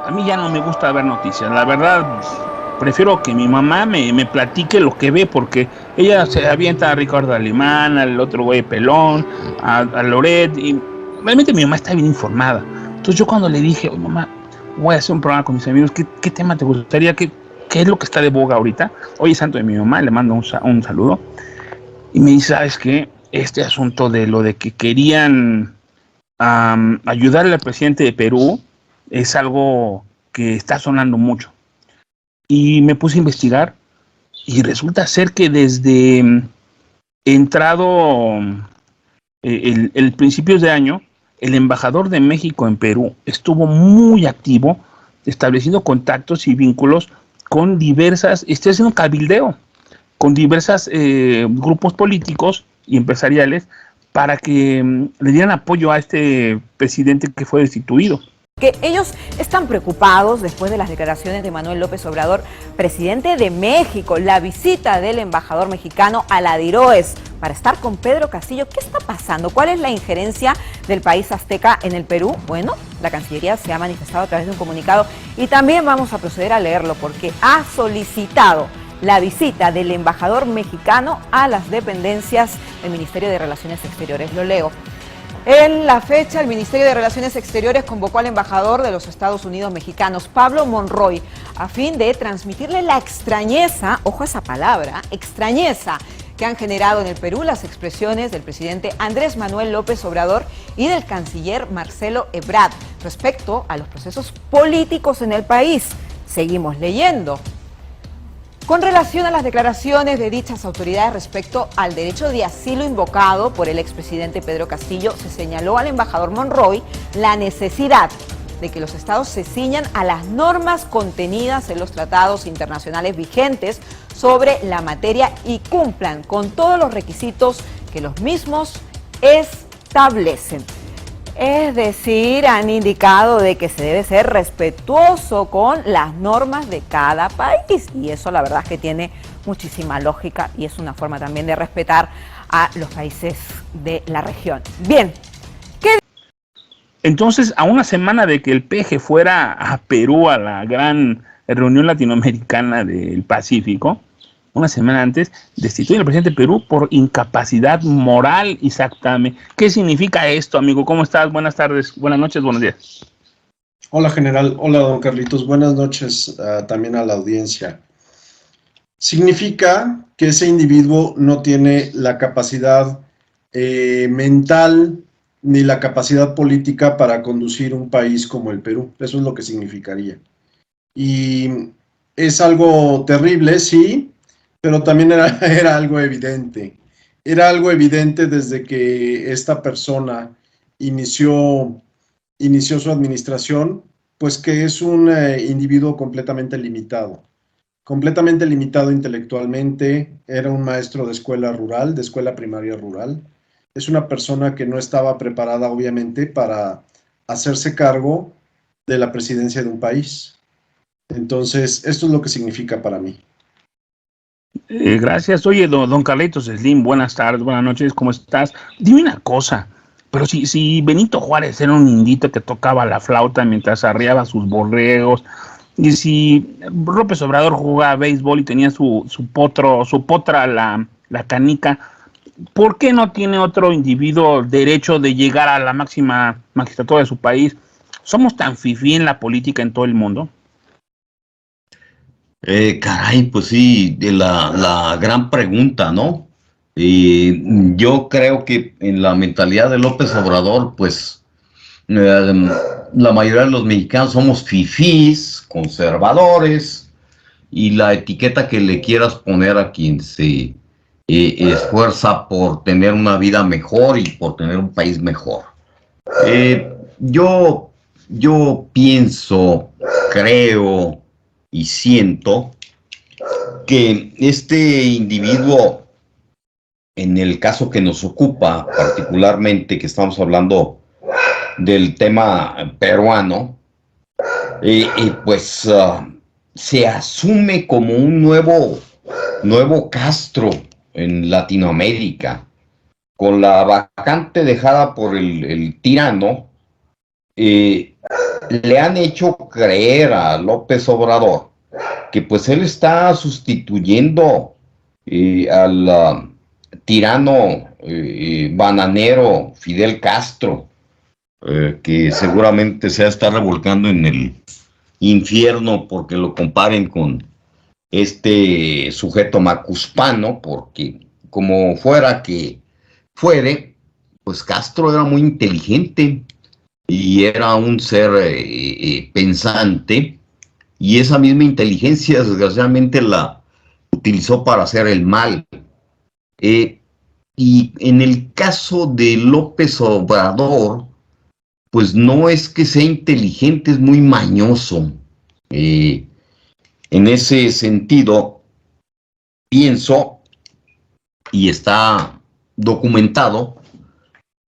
A mí ya no me gusta ver noticias, la verdad. Prefiero que mi mamá me platique lo que ve, porque ella se avienta a Ricardo Alemán, al otro güey pelón, a Loret, y realmente mi mamá está bien informada. Entonces yo cuando le dije, oye mamá, voy a hacer un programa con mis amigos, ¿qué tema te gustaría? ¿Qué es lo que está de boga ahorita? Hoy es santo de mi mamá, le mando un saludo. Y me dice, ¿sabes qué? Este asunto de lo de que querían ayudarle al presidente de Perú es algo que está sonando mucho. Y me puse a investigar y resulta ser que desde entrado el principios de año, el embajador de México en Perú estuvo muy activo, estableciendo contactos y vínculos con diversas, estoy haciendo cabildeo, con diversas grupos políticos y empresariales para que le dieran apoyo a este presidente que fue destituido. Que ellos están preocupados después de las declaraciones de Manuel López Obrador, presidente de México, la visita del embajador mexicano a la Diroes para estar con Pedro Castillo. ¿Qué está pasando? ¿Cuál es la injerencia del país azteca en el Perú? Bueno, la Cancillería se ha manifestado a través de un comunicado y también vamos a proceder a leerlo porque ha solicitado la visita del embajador mexicano a las dependencias del Ministerio de Relaciones Exteriores. Lo leo. En la fecha, el Ministerio de Relaciones Exteriores convocó al embajador de los Estados Unidos mexicanos, Pablo Monroy, a fin de transmitirle la extrañeza, ojo a esa palabra, extrañeza, que han generado en el Perú las expresiones del presidente Andrés Manuel López Obrador y del canciller Marcelo Ebrard respecto a los procesos políticos en el país. Seguimos leyendo. Con relación a las declaraciones de dichas autoridades respecto al derecho de asilo invocado por el expresidente Pedro Castillo, se señaló al embajador Monroy la necesidad de que los estados se ciñan a las normas contenidas en los tratados internacionales vigentes sobre la materia y cumplan con todos los requisitos que los mismos establecen. Es decir, han indicado de que se debe ser respetuoso con las normas de cada país y eso la verdad es que tiene muchísima lógica y es una forma también de respetar a los países de la región. Bien. Entonces, a una semana de que el PG fuera a Perú a la gran reunión latinoamericana del Pacífico, una semana antes, destituyen al presidente de Perú por incapacidad moral y exactamente. ¿Qué significa esto, amigo? ¿Cómo estás? Buenas tardes, buenas noches, buenos días. Hola, general. Hola, don Carlitos. Buenas noches también a la audiencia. Significa que ese individuo no tiene la capacidad mental ni la capacidad política para conducir un país como el Perú. Eso es lo que significaría. Y es algo terrible, sí, pero también era algo evidente. Era algo evidente desde que esta persona inició su administración, pues que es un individuo completamente limitado intelectualmente, era un maestro de escuela rural, de escuela primaria rural. Es una persona que no estaba preparada, obviamente, para hacerse cargo de la presidencia de un país. Entonces, esto es lo que significa para mí. Gracias. Oye, don Carlitos Slim, buenas tardes, buenas noches, ¿cómo estás? Dime una cosa, pero si Benito Juárez era un indito que tocaba la flauta mientras arriaba sus borregos, y si López Obrador jugaba béisbol y tenía su potra, la canica, ¿por qué no tiene otro individuo derecho de llegar a la máxima magistratura de su país? ¿Somos tan fifí en la política en todo el mundo? Caray, pues sí, de la gran pregunta, ¿no? Yo creo que en la mentalidad de López Obrador, pues la mayoría de los mexicanos somos fifís, conservadores, y la etiqueta que le quieras poner a quien se esfuerza por tener una vida mejor y por tener un país mejor. Yo pienso, creo y siento que este individuo, en el caso que nos ocupa particularmente, que estamos hablando del tema peruano, pues se asume como un nuevo Castro en Latinoamérica, con la vacante dejada por el tirano. le han hecho creer a López Obrador que pues él está sustituyendo al tirano bananero Fidel Castro, que seguramente se está revolcando en el infierno porque lo comparen con este sujeto macuspano, porque como fuera que fuere, pues Castro era muy inteligente y era un ser pensante, y esa misma inteligencia desgraciadamente la utilizó para hacer el mal. Y en el caso de López Obrador, pues no es que sea inteligente, es muy mañoso. En ese sentido, pienso, y está documentado,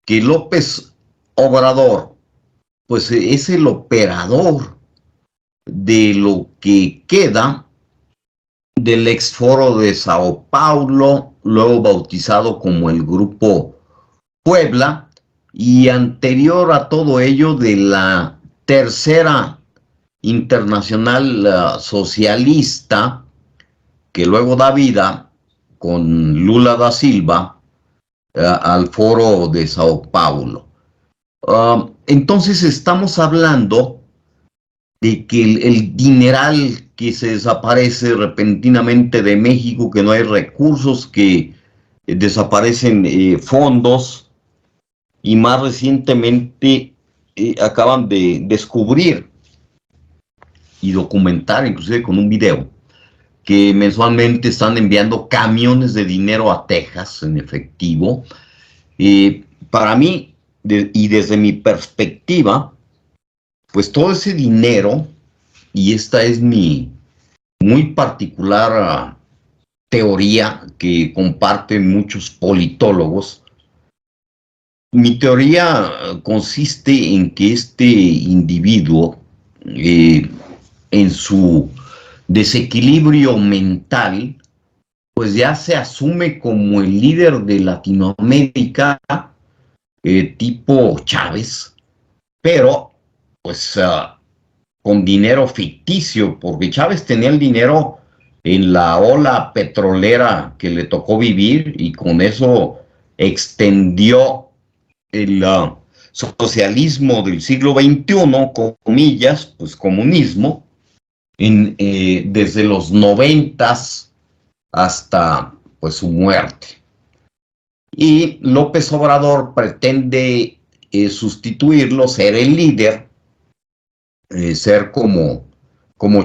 que López Obrador, pues es el operador de lo que queda del ex foro de Sao Paulo, luego bautizado como el Grupo Puebla, y anterior a todo ello de la Tercera Internacional Socialista, que luego da vida con Lula da Silva al foro de Sao Paulo. Entonces estamos hablando de que el dineral que se desaparece repentinamente de México, que no hay recursos, que desaparecen fondos, y más recientemente acaban de descubrir y documentar, inclusive con un video, que mensualmente están enviando camiones de dinero a Texas en efectivo. Para mí, y desde mi perspectiva, pues todo ese dinero, y esta es mi muy particular teoría que comparten muchos politólogos, mi teoría consiste en que este individuo, en su desequilibrio mental, pues ya se asume como el líder de Latinoamérica, tipo Chávez, pero pues con dinero ficticio, porque Chávez tenía el dinero en la ola petrolera que le tocó vivir, y con eso extendió el socialismo del siglo XXI, comillas, pues comunismo, desde los 90 hasta pues su muerte. Y López Obrador pretende sustituirlo, ser el líder, ser como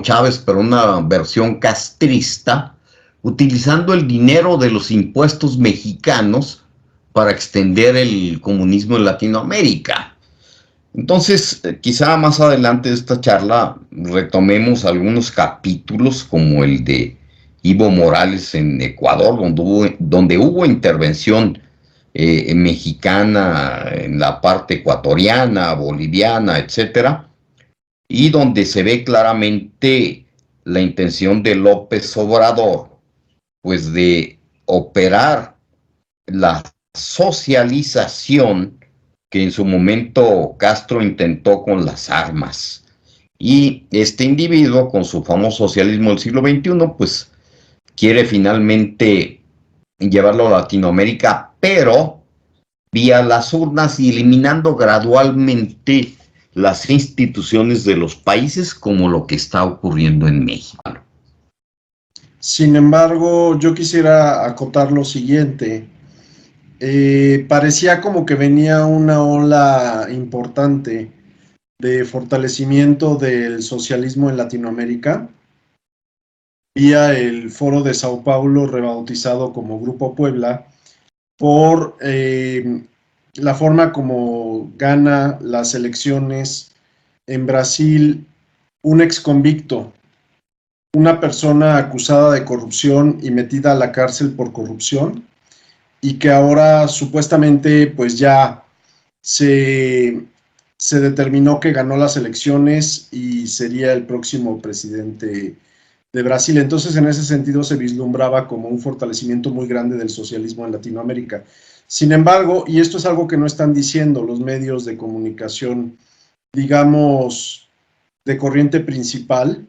Chávez, pero una versión castrista, utilizando el dinero de los impuestos mexicanos para extender el comunismo en Latinoamérica. Entonces, quizá más adelante de esta charla retomemos algunos capítulos como el de Evo Morales en Ecuador, donde hubo intervención mexicana en la parte ecuatoriana, boliviana, etcétera, y donde se ve claramente la intención de López Obrador, pues de operar la socialización que en su momento Castro intentó con las armas. Y este individuo, con su famoso socialismo del siglo XXI, pues quiere finalmente llevarlo a Latinoamérica, pero vía las urnas y eliminando gradualmente las instituciones de los países, como lo que está ocurriendo en México. Sin embargo, yo quisiera acotar lo siguiente. Parecía como que venía una ola importante de fortalecimiento del socialismo en Latinoamérica vía el Foro de Sao Paulo, rebautizado como Grupo Puebla, por la forma como gana las elecciones en Brasil un exconvicto, una persona acusada de corrupción y metida a la cárcel por corrupción, y que ahora supuestamente pues ya se determinó que ganó las elecciones y sería el próximo presidente de Brasil. Entonces, en ese sentido se vislumbraba como un fortalecimiento muy grande del socialismo en Latinoamérica. Sin embargo, y esto es algo que no están diciendo los medios de comunicación digamos, de corriente principal,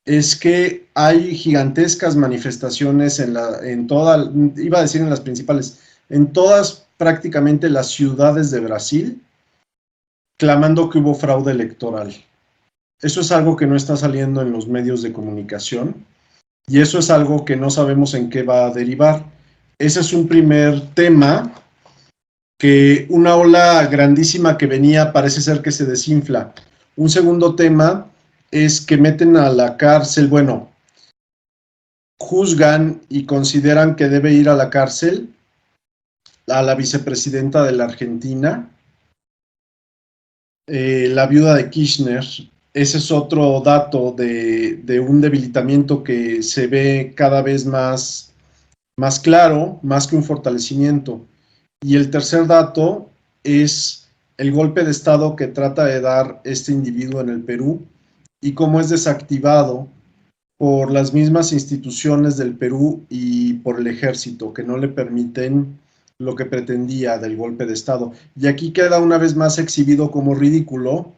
es que hay gigantescas manifestaciones en toda, iba a decir en las principales, en todas prácticamente las ciudades de Brasil, clamando que hubo fraude electoral. Eso es algo que no está saliendo en los medios de comunicación y eso es algo que no sabemos en qué va a derivar. Ese es un primer tema, que una ola grandísima que venía parece ser que se desinfla. Un segundo tema es que meten a la cárcel, bueno, juzgan y consideran que debe ir a la cárcel a la vicepresidenta de la Argentina, la viuda de Kirchner. Ese es otro dato de un debilitamiento que se ve cada vez más claro, más que un fortalecimiento. Y el tercer dato es el golpe de Estado que trata de dar este individuo en el Perú y cómo es desactivado por las mismas instituciones del Perú y por el ejército, que no le permiten lo que pretendía del golpe de Estado. Y aquí queda una vez más exhibido como ridículo,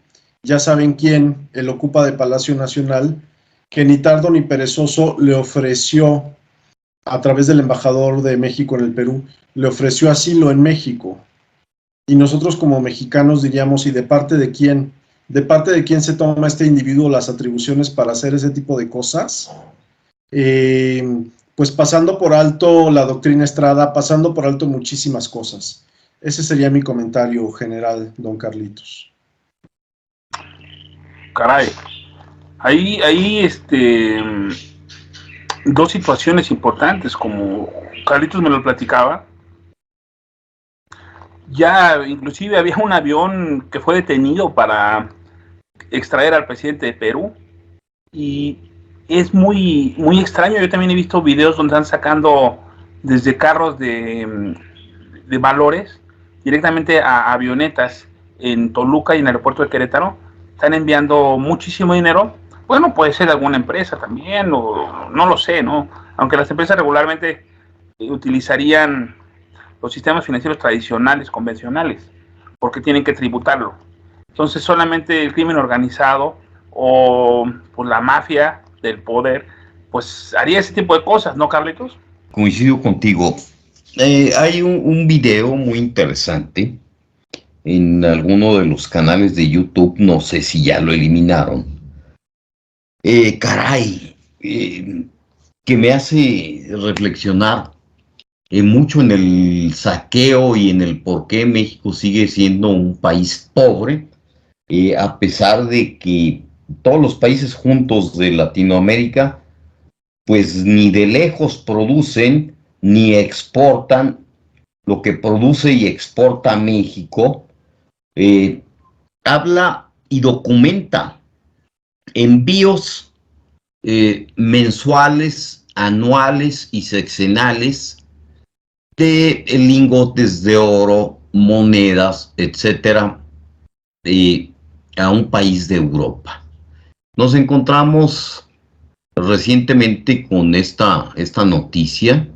ya saben quién, el ocupa de Palacio Nacional, que ni tardo ni perezoso le ofreció, a través del embajador de México en el Perú, le ofreció asilo en México. Y nosotros como mexicanos diríamos, ¿y de parte de quién? ¿De parte de quién se toma este individuo las atribuciones para hacer ese tipo de cosas? Pues pasando por alto la doctrina Estrada, pasando por alto muchísimas cosas. Ese sería mi comentario general, don Carlitos. Caray, ahí dos situaciones importantes, como Carlitos me lo platicaba. Ya inclusive había un avión que fue detenido para extraer al presidente de Perú y es muy, muy extraño. Yo también he visto videos donde están sacando desde carros de valores directamente a avionetas en Toluca y en el aeropuerto de Querétaro. Están enviando muchísimo dinero. Bueno, puede ser de alguna empresa también, o no lo sé, ¿no? Aunque las empresas regularmente utilizarían los sistemas financieros tradicionales, convencionales, porque tienen que tributarlo. Entonces solamente el crimen organizado o pues, la mafia del poder, pues haría ese tipo de cosas, ¿no, Carlitos? Coincido contigo. Hay un video muy interesante en alguno de los canales de YouTube, no sé si ya lo eliminaron. Caray, que me hace reflexionar mucho en el saqueo y en el por qué México sigue siendo un país pobre, a pesar de que todos los países juntos de Latinoamérica, pues ni de lejos producen ni exportan lo que produce y exporta México. Habla y documenta envíos mensuales, anuales y sexenales de lingotes de oro, monedas, etcétera, a un país de Europa. Nos encontramos recientemente con esta noticia.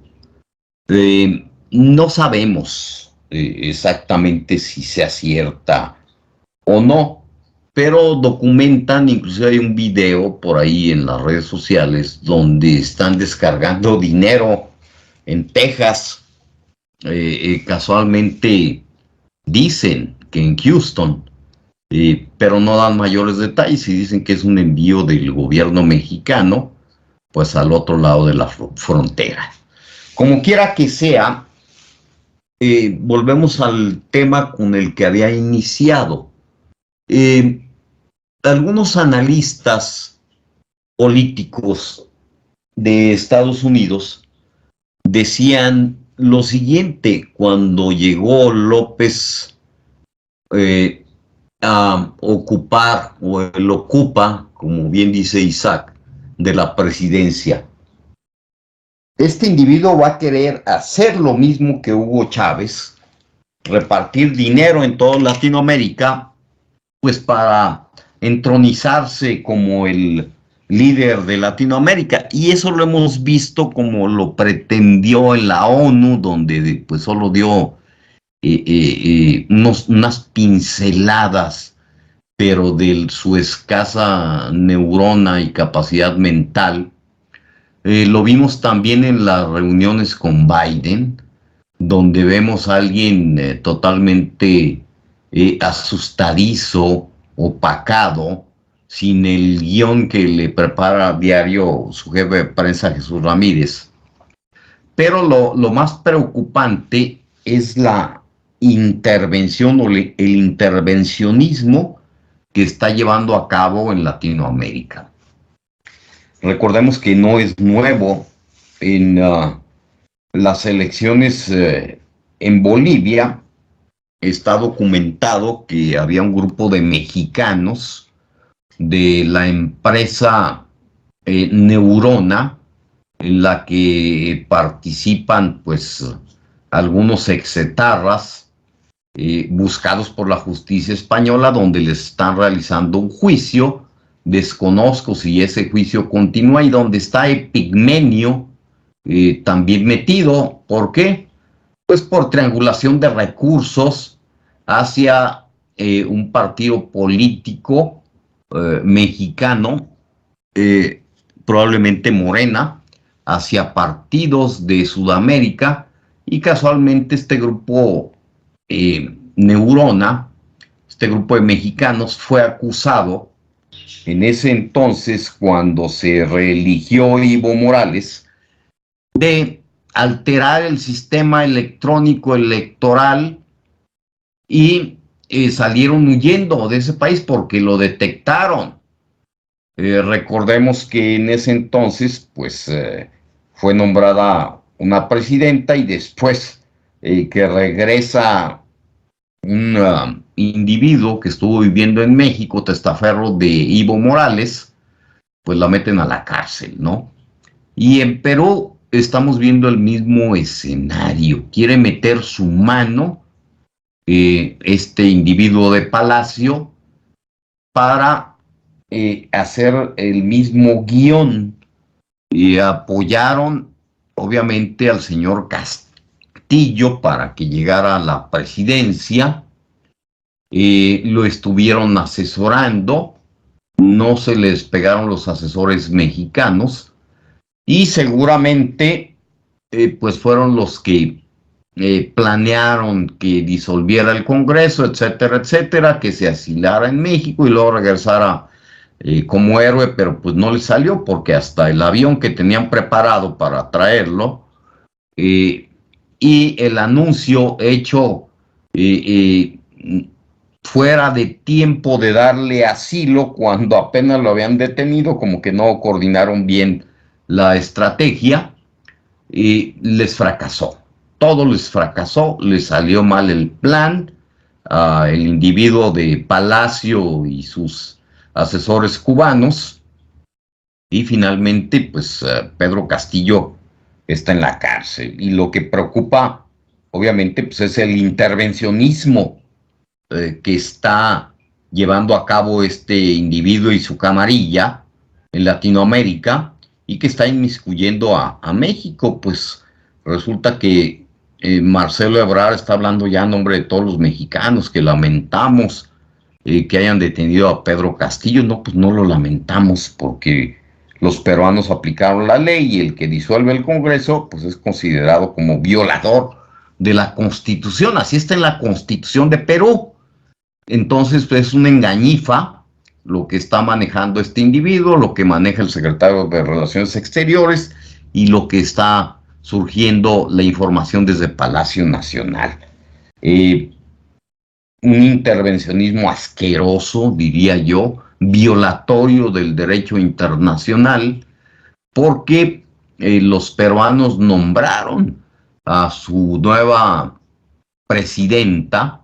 No sabemos exactamente si sea cierta o no, pero documentan, inclusive hay un video por ahí en las redes sociales donde están descargando dinero en Texas. Casualmente dicen que en Houston, pero no dan mayores detalles y dicen que es un envío del gobierno mexicano, pues al otro lado de la frontera. Como quiera que sea, volvemos al tema con el que había iniciado. Algunos analistas políticos de Estados Unidos decían lo siguiente cuando llegó López a ocupar, o él ocupa, como bien dice Isaac, de la presidencia. Este individuo va a querer hacer lo mismo que Hugo Chávez, repartir dinero en toda Latinoamérica, pues para entronizarse como el líder de Latinoamérica, y eso lo hemos visto como lo pretendió en la ONU, donde pues solo dio unas pinceladas pero de su escasa neurona y capacidad mental. Lo vimos también en las reuniones con Biden, donde vemos a alguien totalmente asustadizo, opacado, sin el guión que le prepara a diario su jefe de prensa, Jesús Ramírez. Pero lo más preocupante es la intervención o el intervencionismo que está llevando a cabo en Latinoamérica. Recordemos que no es nuevo. En las elecciones en Bolivia está documentado que había un grupo de mexicanos de la empresa Neurona, en la que participan pues algunos exetarras buscados por la justicia española, donde les están realizando un juicio. Desconozco si ese juicio continúa, y donde está Epigmenio también metido. ¿Por qué? Pues por triangulación de recursos hacia un partido político mexicano, probablemente Morena, hacia partidos de Sudamérica, y casualmente este grupo Neurona, este grupo de mexicanos, fue acusado en ese entonces, cuando se reeligió Evo Morales, de alterar el sistema electrónico electoral, y salieron huyendo de ese país porque lo detectaron. Recordemos que en ese entonces pues fue nombrada una presidenta, y después que regresa un individuo que estuvo viviendo en México, testaferro de Evo Morales, pues la meten a la cárcel, ¿no? Y en Perú estamos viendo el mismo escenario. Quiere meter su mano este individuo de Palacio para hacer el mismo guión, y apoyaron obviamente al señor Castillo para que llegara a la presidencia. Lo estuvieron asesorando, no se les pegaron los asesores mexicanos, y seguramente pues fueron los que planearon que disolviera el Congreso, etcétera, etcétera, que se asilara en México y luego regresara como héroe, pero pues no le salió, porque hasta el avión que tenían preparado para traerlo y el anuncio hecho fuera de tiempo de darle asilo, cuando apenas lo habían detenido, como que no coordinaron bien la estrategia, y les fracasó. Todo les fracasó, les salió mal el plan. El individuo de Palacio y sus asesores cubanos, y finalmente pues Pedro Castillo está en la cárcel. Y lo que preocupa obviamente pues es el intervencionismo que está llevando a cabo este individuo y su camarilla en Latinoamérica, y que está inmiscuyendo a México. Pues resulta que Marcelo Ebrard está hablando ya en nombre de todos los mexicanos, que lamentamos que hayan detenido a Pedro Castillo. No, pues no lo lamentamos, porque los peruanos aplicaron la ley, y el que disuelve el Congreso pues es considerado como violador de la Constitución. Así está en la Constitución de Perú. Entonces pues es una engañifa lo que está manejando este individuo, lo que maneja el secretario de Relaciones Exteriores, y lo que está surgiendo la información desde Palacio Nacional. Un intervencionismo asqueroso, diría yo, violatorio del derecho internacional, porque los peruanos nombraron a su nueva presidenta,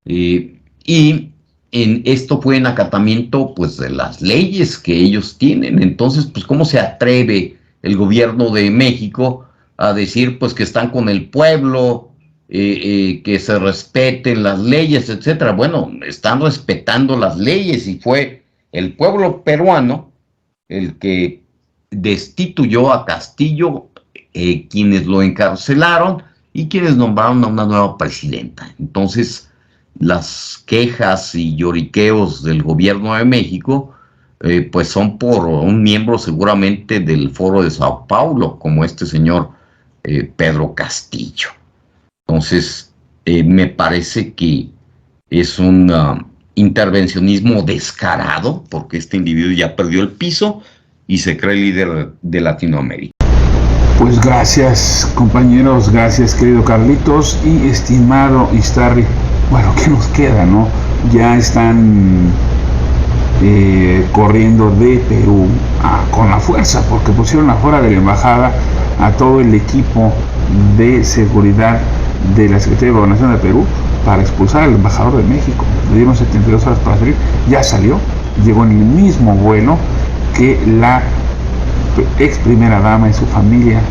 y esto fue en acatamiento pues de las leyes que ellos tienen. Entonces pues ¿cómo se atreve el gobierno de México a decir pues que están con el pueblo, que se respeten las leyes, etcétera? Bueno, están respetando las leyes, y fue el pueblo peruano el que destituyó a Castillo, quienes lo encarcelaron y quienes nombraron a una nueva presidenta. Entonces las quejas y lloriqueos del gobierno de México, pues son por un miembro seguramente del Foro de Sao Paulo, como este señor Pedro Castillo. Entonces, me parece que es un intervencionismo descarado, porque este individuo ya perdió el piso y se cree líder de Latinoamérica. Pues gracias, compañeros, gracias, querido Carlitos y estimado Iztarri. Bueno, ¿qué nos queda, no? Ya están corriendo de Perú con la fuerza, porque pusieron afuera de la embajada a todo el equipo de seguridad de la Secretaría de Gobernación de Perú para expulsar al embajador de México. Le dieron 72 horas para salir, ya salió, llegó en el mismo vuelo que la ex primera dama y su familia,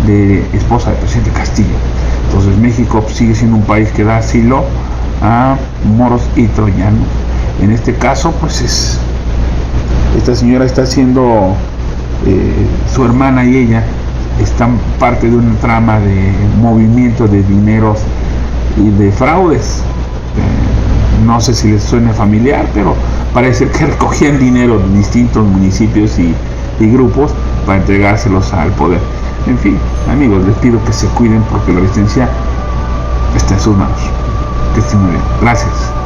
de esposa del presidente Castillo. Entonces México sigue siendo un país que da asilo a moros y troyanos. En este caso, pues esta señora está siendo, su hermana y ella están parte de una trama de movimiento de dineros y de fraudes. No sé si les suena familiar, pero parece que recogían dinero de distintos municipios y grupos para entregárselos al poder. En fin, amigos, les pido que se cuiden porque la resistencia está en sus manos. Que estén muy bien. Gracias.